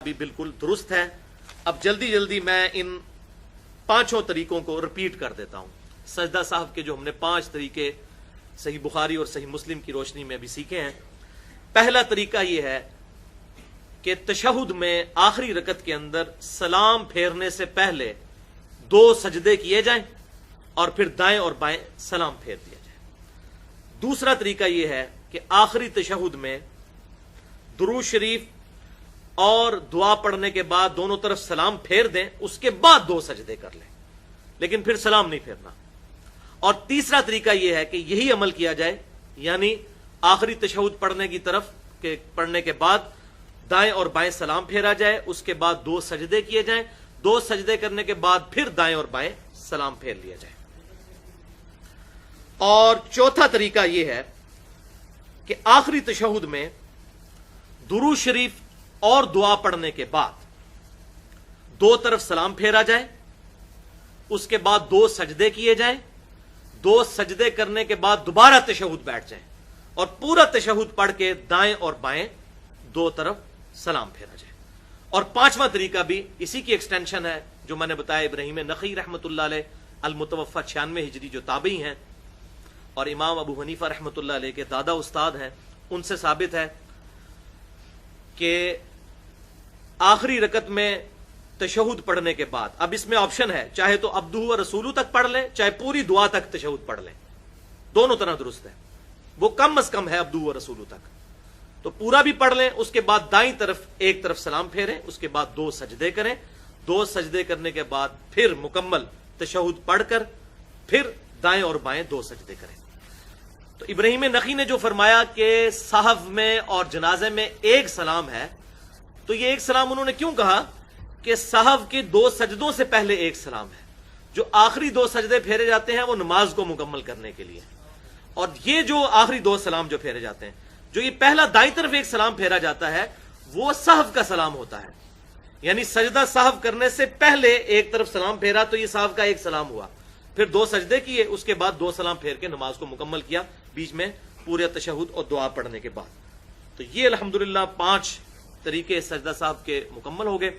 بھی بالکل درست ہے۔ اب جلدی جلدی میں ان پانچوں طریقوں کو رپیٹ کر دیتا ہوں۔ سجدہ صاحب کے جو ہم نے 5 طریقے صحیح بخاری اور صحیح مسلم کی روشنی میں بھی سیکھے ہیں۔ پہلا طریقہ یہ ہے کہ تشہد میں آخری رکعت کے اندر سلام پھیرنے سے پہلے 2 سجدے کیے جائیں اور پھر دائیں اور بائیں سلام پھیر دیا جائے۔ دوسرا طریقہ یہ ہے کہ آخری تشہد میں درود شریف اور دعا پڑھنے کے بعد دونوں طرف سلام پھیر دیں، اس کے بعد 2 سجدے کر لیں، لیکن پھر سلام نہیں پھیرنا۔ اور تیسرا طریقہ یہ ہے کہ یہی عمل کیا جائے، یعنی آخری تشہد پڑھنے کے بعد دائیں اور بائیں سلام پھیرا جائے، اس کے بعد 2 سجدے کیے جائیں، 2 سجدے کرنے کے بعد پھر دائیں اور بائیں سلام پھیر لیا جائے۔ اور چوتھا طریقہ یہ ہے کہ آخری تشہد میں درود شریف اور دعا پڑھنے کے بعد 2 طرف سلام پھیرا جائے، اس کے بعد 2 سجدے کیے جائیں، 2 سجدے کرنے کے بعد دوبارہ تشہد بیٹھ جائیں اور پورا تشہد پڑھ کے دائیں اور بائیں 2 طرف سلام پھیرا جائے۔ اور 5واں طریقہ بھی اسی کی ایکسٹینشن ہے، جو میں نے بتایا ابراہیم نخعی رحمۃ اللہ علیہ المتوفی 96 ہجری جو تابعی ہیں اور امام ابو حنیفہ رحمۃ اللہ علیہ کے دادا استاد ہیں، ان سے ثابت ہے کہ آخری رکعت میں تشہد پڑھنے کے بعد، اب اس میں آپشن ہے، چاہے تو عبدہ و رسولہ تک پڑھ لیں، چاہے پوری دعا تک تشہد پڑھ لیں، دونوں طرح درست ہے۔ وہ کم از کم ہے عبدہ و رسولہ تک، تو پورا بھی پڑھ لیں، اس کے بعد دائیں طرف ایک طرف سلام پھیریں، اس کے بعد 2 سجدے کریں، 2 سجدے کرنے کے بعد پھر مکمل تشہد پڑھ کر پھر دائیں اور بائیں 2 سجدے کریں۔ تو ابراہیم نخعی نے جو فرمایا کہ صحف میں اور جنازے میں ایک سلام ہے، تو یہ ایک سلام انہوں نے کیوں کہا کہ صحف کے 2 سجدوں سے پہلے ایک سلام ہے، جو آخری 2 سجدے پھیرے جاتے ہیں وہ نماز کو مکمل کرنے کے لیے، اور یہ جو آخری 2 سلام جو پھیرے جاتے ہیں، جو یہ پہلا دائیں طرف ایک سلام پھیرا جاتا ہے وہ صحف کا سلام ہوتا ہے، یعنی سجدہ صحف کرنے سے پہلے ایک طرف سلام پھیرا تو یہ صحف کا ایک سلام ہوا، پھر 2 سجدے کیے، اس کے بعد 2 سلام پھیر کے نماز کو مکمل کیا، بیچ میں پورے تشہد اور دعا پڑھنے کے بعد۔ تو یہ الحمدللہ 5 طریقے سجدہ صاحب کے مکمل ہو گئے۔